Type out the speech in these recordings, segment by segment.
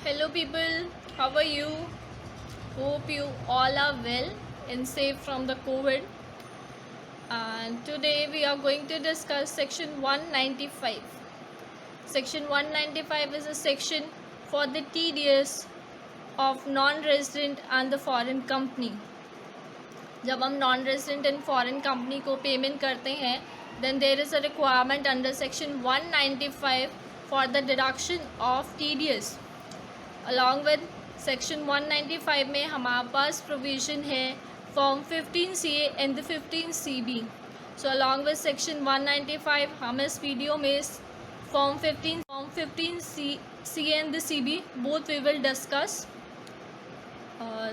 Hello, people. How are you? Hope you all are well and safe from the COVID. And today we are going to discuss section 195. Section 195 is a section for the TDS of non-resident and the foreign company. जब हम non resident and foreign company को payment करते हैं then there is a requirement under section 195 for the deduction of TDS. Along with section 195 में हमारे पास provision है form 15CA and the 15CB. So along with section 195 हम इस video में form 15CA and the CB both we will discuss.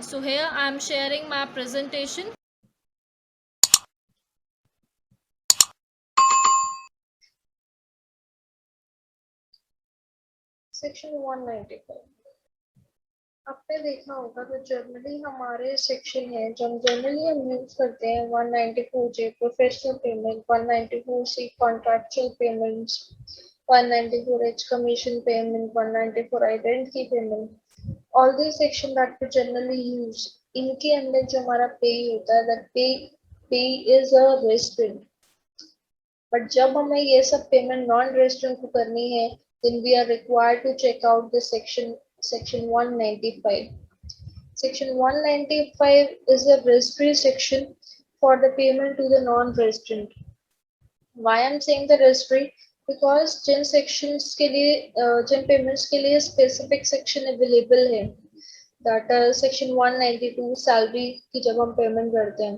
So here I am sharing my presentation. Section 195 आपने देखा होगा तो जनरली हमारे सेक्शन है जो जनरली हम यूज करते हैं 194J professional payment, 194C contractual payments, 194H commission payment, 194 identity payment. All the section that we generally use, इनके अंदर जो हमारा पे होता है दैट पे इज अ रेस्टोरेंट. बट जब हमें ये सब पेमेंट नॉन रेस्टोरेंट को करनी है then we are required to check out the section 195. Section 195 is a registry section for the payment to the non-resident. Why I'm saying the registry? Because Jin sections के लिए जिन payments के लिए specific section available है, that section 192 salary की जब हम payment करते हैं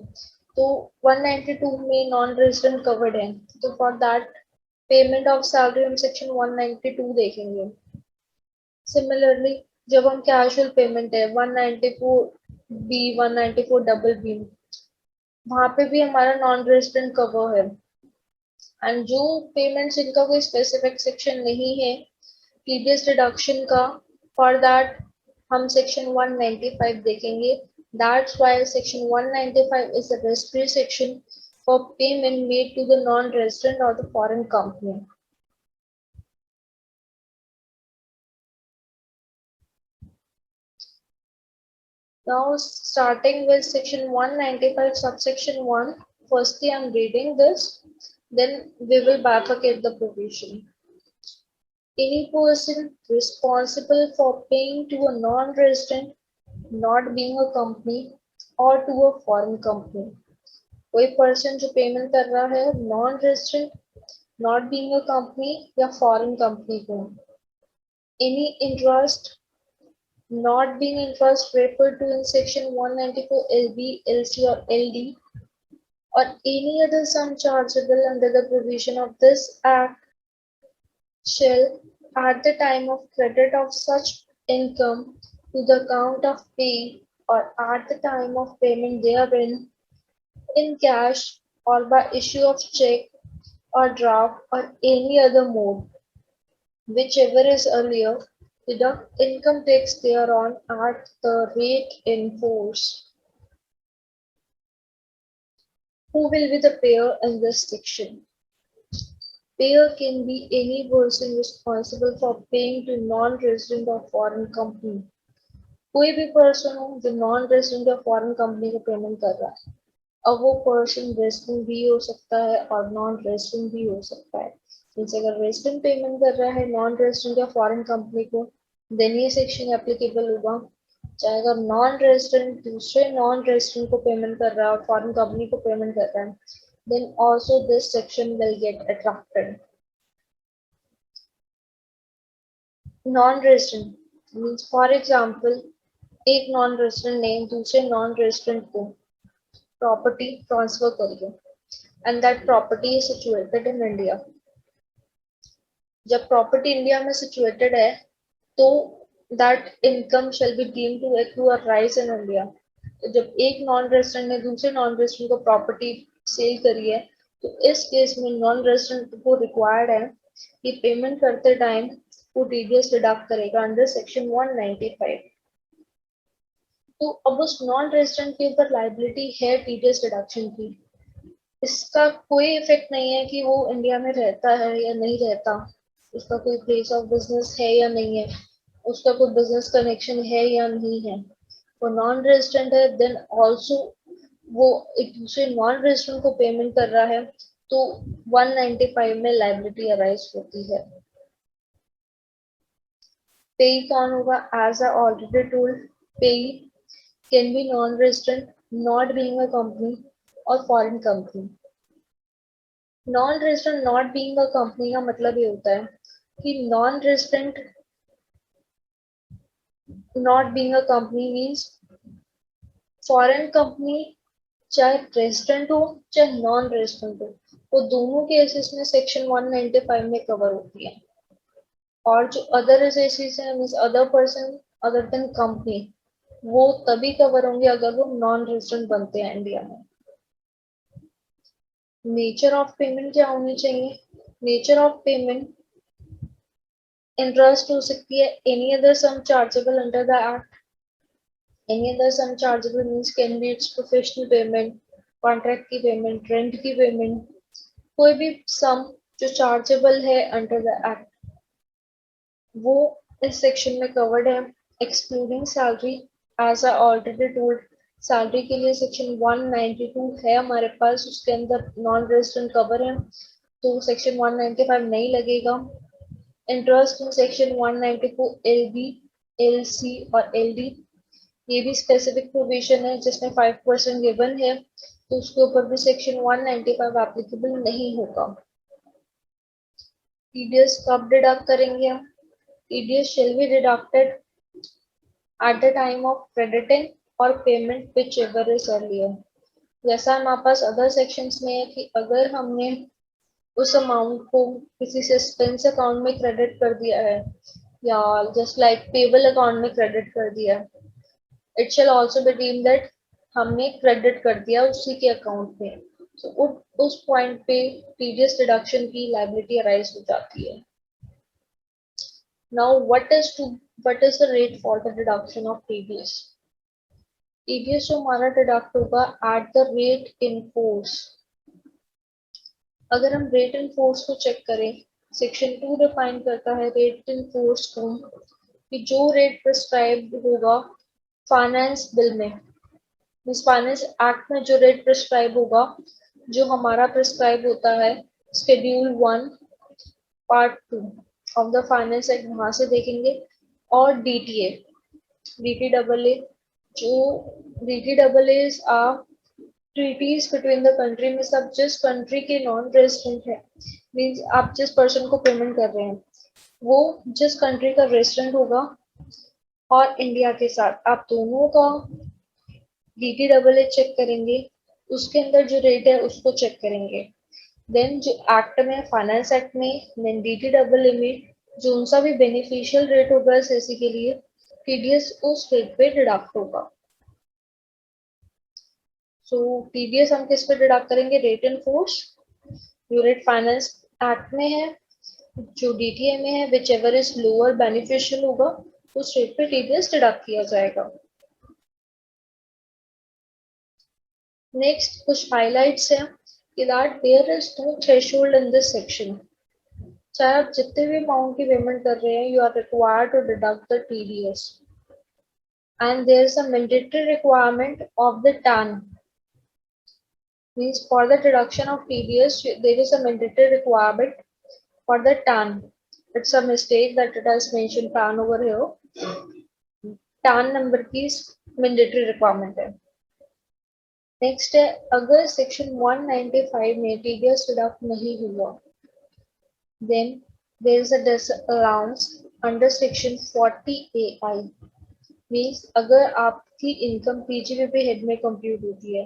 तो 192 में नॉन रेजिडेंट कवर्ड है, तो for that payment of salary हम सेक्शन 192 देखेंगे. सिमिलरली जब हम कैजुअल पेमेंट है 194B 194BB, वहां पे भी हमारा नॉन रेजिडेंट कवर है. एंड जो पेमेंट्स इनका कोई स्पेसिफिक सेक्शन नहीं है टीडीएस डिडक्शन का, फॉर दैट हम सेक्शन 195 देखेंगे. That's why section 195 is the registry section for payment made to the non-resident or the foreign company. Now starting with section 195 subsection 1, firstly I'm reading this, then we will bifurcate the provision. Any person responsible for paying to a non-resident not being a company or to a foreign company. कोई person जो payment कर रहा है non resident not being a company या foreign company को. Any interest not being interest referred to in section 194 LB, LC or LD, or any other sum chargeable under the provision of this act shall at the time of credit of such income to the account of pay or at the time of payment therein in cash or by issue of check or draft or any other mode, whichever is earlier, deduct income tax thereon at the rate in force. Who will be the payer in this section? Payer can be any person responsible for paying to non-resident or foreign company. कोई भी person हो जो non resident या foreign company को payment कर रहा है. अब वो पर्सन रेजिडेंट भी हो सकता है और नॉन रेजिडेंट भी हो सकता है. जैसे अगर रेजिडेंट पेमेंट कर रहा है नॉन रेजिडेंट या फॉरेन कंपनी को देन ये सेक्शन एप्लीकेबल होगा. चाहे अगर नॉन रेजिडेंट दूसरे नॉन रेजिडेंट को पेमेंट कर रहा है और फॉरेन कंपनी को पेमेंट कर रहा है then also this section will get attracted. Non-resident means, for example, एक नॉन रेजिडेंट ने दूसरे नॉन रेजिडेंट को प्रॉपर्टी ट्रांसफर करी है and that property is situated in India. जब प्रॉपर्टी इंडिया में सिचुएटेड है तो that income shall be deemed to accrue or arise in India. तो जब एक नॉन रेजिडेंट ने दूसरे नॉन रेजिडेंट को प्रॉपर्टी सेल करी है तो इस केस में नॉन रेजिडेंट को रिक्वायर्ड है कि पेमेंट करते टाइम वो टीडीएस डिडक्ट करेगा अंडर सेक्शन 195. तो अब उस नॉन रेजिडेंट के ऊपर लाइबिलिटी है टीडीएस डिडक्शन की. इसका कोई इफेक्ट नहीं है कि वो इंडिया में रहता है या नहीं रहता, उसका कोई प्लेस ऑफ बिजनेस है या नहीं है. उसका कोई बिजनेस कनेक्शन है या नहीं है। वो नॉन रेजिडेंट है देन ऑल्सो वो एक दूसरे नॉन रेजिडेंट को पेमेंट कर रहा है, तो 195 में लाइबिलिटी अराइज होती है। पेई कौन होगा? As I already told, payee can be non resident, not being a company और foreign company. Non resident not being a company का मतलब ये होता है कि non resident not being a company means foreign company चाहे रेजिडेंट हो चाहे नॉन रेजिडेंट हो, वो दोनों केसेस में सेक्शन 195 में कवर होती है। और जो अदर केसेस है means other person other than company, वो तभी कवर होंगे अगर वो नॉन रेजिडेंट बनते हैं इंडिया में। नेचर ऑफ पेमेंट क्या होनी चाहिए? नेचर ऑफ पेमेंट इंटरेस्ट हो सकती है, any other sum chargeable under the act. Any other sum chargeable means can be it's professional payment, contract की पेमेंट, रेंट की पेमेंट, कोई भी सम जो चार्जेबल है अंडर द एक्ट, वो इस सेक्शन में कवर्ड है, excluding salary. As I already told, salary के लिए सेक्शन 192 है हमारे पास, उसके अंदर नॉन रेजिडेंट कवर है, तो सेक्शन 195 नहीं लगेगा। Interest in section 194 LB, LC और एलडी, ये भी स्पेसिफिक प्रोविजन है जिसमें 5% गिवन है, तो उसके ऊपर भी सेक्शन 195 एप्लीकेबल नहीं होगा। टीडीएस कब डिडक्ट करेंगे हम? TDS shall be deducted at the time of crediting और payment whichever is earlier. जैसा हमारे पास अदर सेक्शंस में है कि अगर हमने उस अमाउंट को किसी सस्पेंस अकाउंट में क्रेडिट कर दिया है या जस्ट लाइक पेबल अकाउंट में क्रेडिट कर दिया है, it shall also be deemed that हमने क्रेडिट कर दिया उसी के अकाउंट में, तो उस पॉइंट पे टीडीएस डिडक्शन की लायबिलिटी अराइज हो जाती है। Now what is the rate for the deduction of TDS? TDS जो हमारा डिडक्ट होगा at the rate in force. अगर हम रेट इन फोर्स को चेक करें, सेक्शन 2 डिफाइन करता है रेट इन फोर्स को कि जो रेट प्रिस्क्राइब होगा फाइनेंस बिल में, मीन्स फाइनेंस एक्ट में जो रेट प्रिस्क्राइब होगा, जो हमारा प्रिस्क्राइब होता है schedule 1 part 2 of the finance act, वहां से देखेंगे। और डीटीए, डीटीडबलए, जो डीटीडबलए are treaties between the country में, सब जिस कंट्री के नॉन रेजिडेंट है, मीन्स आप जिस पर्सन को पेमेंट कर रहे हैं वो जिस कंट्री का रेजिडेंट होगा और इंडिया के साथ आप दोनों का डीटीडबलए चेक करेंगे, उसके अंदर जो रेट है उसको चेक करेंगे। देन जो एक्ट में फाइनेंस एक्ट में देन डीटीडबलए में जो सा भी बेनिफिशियल रेट होगा सीसी के लिए, टीडीएस उस रेट पे डिडक्ट होगा। सो टीडीएस हम किस पे डिडक्ट करेंगे? रेट इन फोर्स, जो रेट फाइनेंस एक्ट में है, जो डीटीए में है, which ever is lower beneficial होगा, उस रेट पे टीडीएस डिडक्ट किया जाएगा। नेक्स्ट कुछ हाइलाइट्स हैं कि that there is no threshold in this section. चाहे आप जितने भी अमाउंट की पेमेंट कर रहे हैं, you are required to deduct the TDS and there is a mandatory requirement of the TAN, means for the deduction of TDS there is a mandatory requirement for the TAN. It's a mistake that it has mentioned TAN over here. TAN number की mandatory requirement है। Next है, अगर section 195 में TDS deduct नहीं हुआ, then there is a disallowance under section 40 AI, means अगर आपकी income PGBP head में कंप्यूट होती है,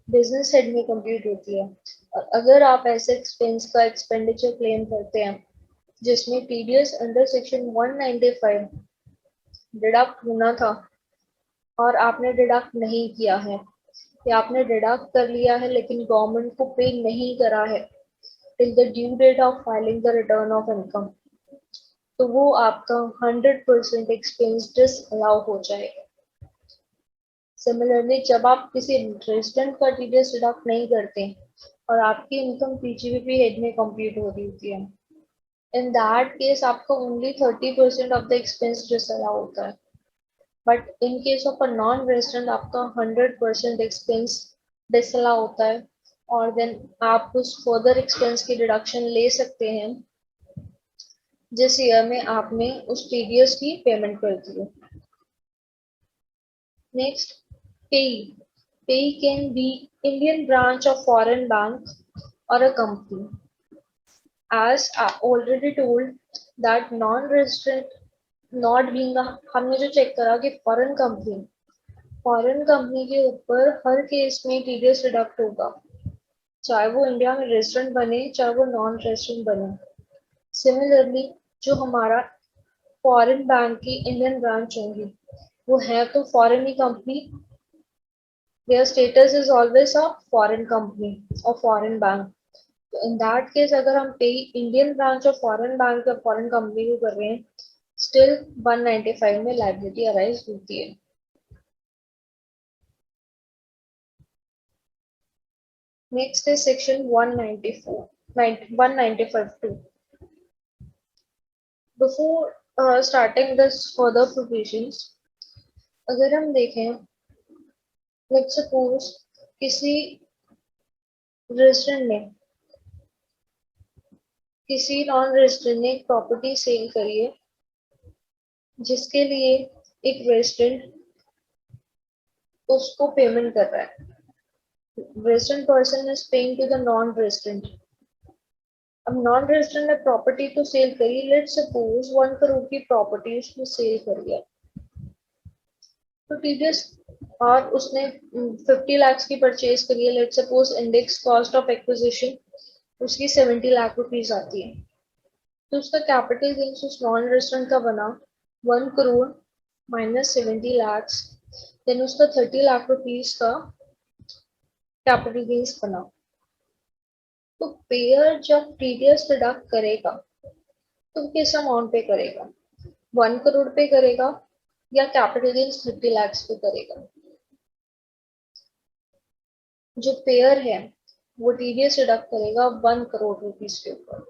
बिजनेस हेड में कंप्यूट होती है, और अगर आप ऐसे एक्सपेंस का एक्सपेंडिचर क्लेम करते हैं जिसमें टीडीएस अंडर सेक्शन 195 डिडक्ट होना था और आपने डिडक्ट नहीं किया है, या आपने डिडक्ट कर लिया है लेकिन गवर्नमेंट को पे नहीं करा है till the due date of filing the return of income, तो वो आपका 100% एक्सपेंस डिसअलाउ हो जाएगा। सिमिलरली जब आप किसी रेजिडेंट का टीडीएस डिडक्ट नहीं करते और आपकी इनकम पीजीबीपी हेड में कंप्यूट हो रही होती है, इन दैट केस आपका only 30% of the expense disallow होता है, but in case of a non resident आपका 100% एक्सपेंस डिसअलाउ होता है, और देन आप उस फर्दर एक्सपेंस की डिडक्शन ले सकते हैं जिस ईयर में आपने उस टीडीएस की पेमेंट कर दी है। नेक्स्ट, पेई। पेई can B Indian branch of foreign bank or a company. As I already told that non-resident not being a, हमने जो चेक करा कि फॉरेन कंपनी के ऊपर हर केस में टीडीएस डिडक्ट होगा, चाहे वो इंडिया में रेजिडेंट बने चाहे वो नॉन रेजिडेंट बने। सिमिलरली जो हमारा फॉरेन बैंक की इंडियन ब्रांच होंगी वो है तो फॉरेन ही company, their status is always a foreign company और foreign bank. In that case अगर हम पे इंडियन ब्रांच और फॉरेन बैंक या फॉरेन कंपनी को कर रहे हैं, स्टिल 195 में लायबिलिटी अराइज होती है। नेक्स्ट है section 195(2). Before starting this further provisions, अगर हम देखें, लेट्स सपोज किसी रेजिडेंट ने किसी नॉन रेजिडेंट ने एक प्रॉपर्टी सेल करी है जिसके लिए एक रेजिडेंट उसको पेमेंट कर रहा है। resident person is paying to the non-resident. अब नॉन रेजिडेंट ने प्रॉपर्टी तो सेल करी, लेट्स सपोज 1 करोड़ की प्रॉपर्टी उसने सेल कर दिया, तो टीडीएस, और उसने 50 लाख की परचेज करी है, let's suppose index cost of acquisition उसकी 70 लाख रुपीज आती है, तो उसका कैपिटल गेन्स उस नॉन रेजिडेंट का बना 1 करोड़ माइनस 70 लाख, देन उसका 30 लाख रुपीज का कैपिटल गेन्स बना। तो पेयर जब टीडीएस डिडक्ट करेगा तो किस अमाउंट पे करेगा, 1 करोड़ पे करेगा या कैपिटल गेन्स 30 लाख पे करेगा? जो पेयर है वो टीडीएस डिडक्ट करेगा 1 करोड़ रुपीस के ऊपर,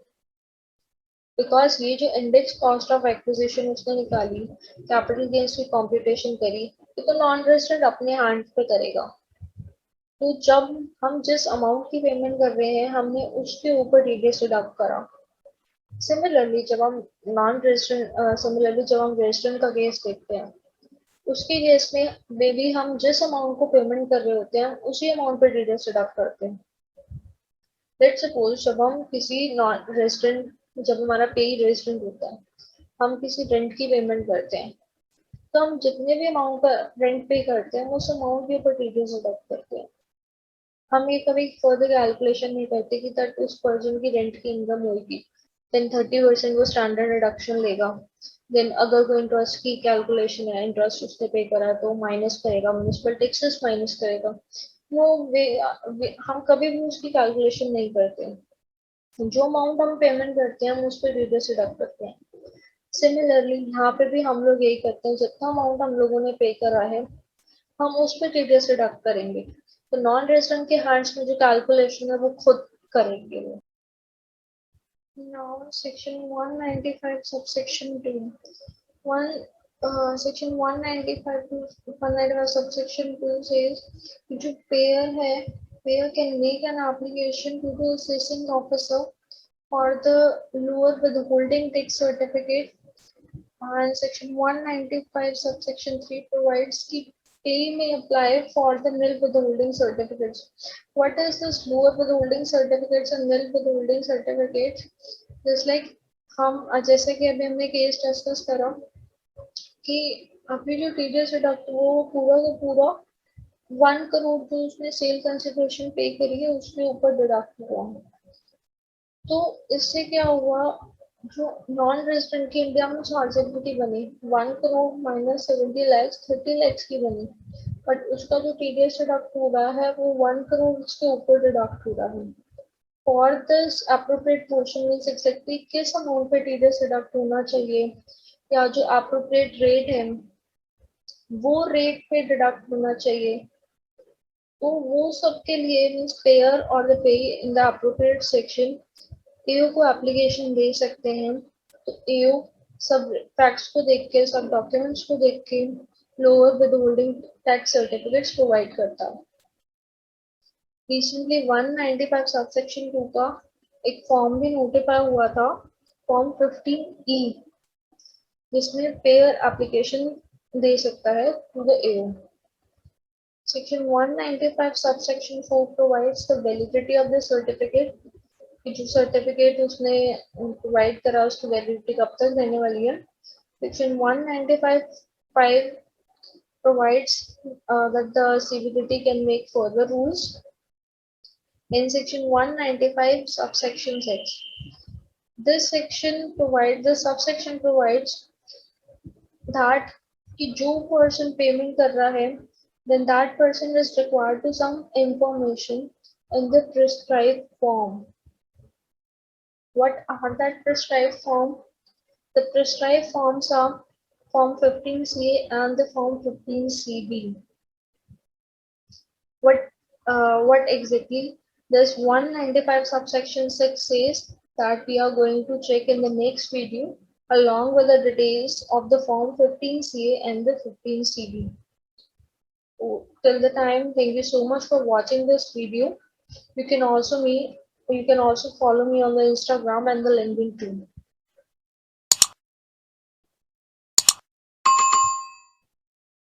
बिकॉज ये जो इंडेक्स कॉस्ट ऑफ एक्विजिशन उसने निकाली, कैपिटल गेन्स की कॉम्प्यूटेशन करी, तो नॉन रेजिडेंट अपने हैंड पे करेगा। तो जब हम जिस अमाउंट की पेमेंट कर रहे हैं हमने उसके ऊपर टीडीएस डिडक्ट करा। सिमिलरली जब हम रेजिडेंट का केस देखते हैं, उसके केस में बेबी हम जिस अमाउंट को पेमेंट कर रहे होते हैं उसी अमाउंट पर टीडीएस डिडक्ट करते हैं। लेट्स सपोज जब हम किसी नॉन रेजिडेंट, जब हमारा पे रेजिडेंट होता है, हम किसी रेंट की पेमेंट करते हैं, तो हम जितने भी अमाउंट का रेंट पे करते हैं उस अमाउंट के ऊपर टीडीएस डिडक्ट करते हैं। हम ये कभी फर्दर कैलकुलेशन नहीं करते कि तक उस पर्सन की रेंट की इनकम होगी, देन 30% वो स्टैंडर्ड डिडक्शन लेगा, देन अगर कोई इंटरेस्ट की कैलकुलेशन है, इंटरेस्ट उसने पे करा है तो माइनस करेगा, म्यूनिसिपल टैक्सेस माइनस करेगा। वो हम कभी भी उसकी कैलकुलेशन नहीं करते, जो अमाउंट हम पेमेंट करते हैं हम उस पर टीडीएस डिडक्ट करते हैं। सिमिलरली यहाँ पे भी हम लोग यही करते हैं, जितना अमाउंट हम लोगों ने पे करा है हम उस पर टीडीएस डिडक्ट करेंगे, तो नॉन रेजिडेंट के हैंड्स में जो कैलकुलेशन है वो खुद करेंगे वो। Now section 195 subsection 2. Section 195 to 195 subsection 2 says जो पेयर है, pair can make an application to the assessing officer for the lower withholding tax certificate, and section 195 subsection 3 provides कि pay may apply for the nil withholding certificates. What is this lower withholding certificates and nil withholding certificates? Just like हम जैसे कि अभी हमने case discuss करा कि अभी जो टीडीएस डिडक्ट वो पूरा का पूरा 1 करोड़ जो उसने सेल कंसिडरेशन पे करी है उसके ऊपर डिडक्ट हुआ है। तो इससे क्या हुआ, जो नॉन रेजिडेंट की इंडिया में चार्जेबिलिटी बनी 1 करोड़ माइनस 70 लाख 30 लाख की बनी, बट उसका जो टीडीएस डिडक्ट हो रहा है वो 1 करोड़ उसके ऊपर डिडक्ट हो रहा है। For this appropriate portion means exactly किस अमाउंट पे टीडीएस डिडक्ट होना चाहिए या जो एप्रोप्रिएट रेट है वो रेट पे डिडक्ट होना चाहिए, तो वो सबके लिए मीन्स पेयर और the pay in the appropriate section AO को एप्लीकेशन दे सकते हैं, तो एओ सब फैक्ट्स को देख के, सब डॉक्यूमेंट्स को देख के lower withholding tax certificates provide करता है। रिसेंटली 195 सबसेक्शन 2 का एक फॉर्म भी नोटिफाई हुआ था, फॉर्म 15E, जिसमें पेयर एप्लीकेशन दे सकता है to the AO. Section 195 subsection 4 provides the validity of the certificate, कि जो सर्टिफिकेट उसने प्रोवाइड करा उसकी वैलिडिटी कब तक रहने वाली है। Section 195(5) provides that the CBDT can make further rules. In Section 195 subsection 6, the subsection provides that कि जो person payment कर रहा है, then that person is required to some information in the prescribed form. What are that prescribed form? The prescribed forms are Form 15C and the Form 15CB. What exactly this 195 subsection 6 says that we are going to check in the next video along with the details of the Form 15CA and the 15CB. Till the time, thank you so much for watching this video. You can also follow me on the Instagram and the LinkedIn too.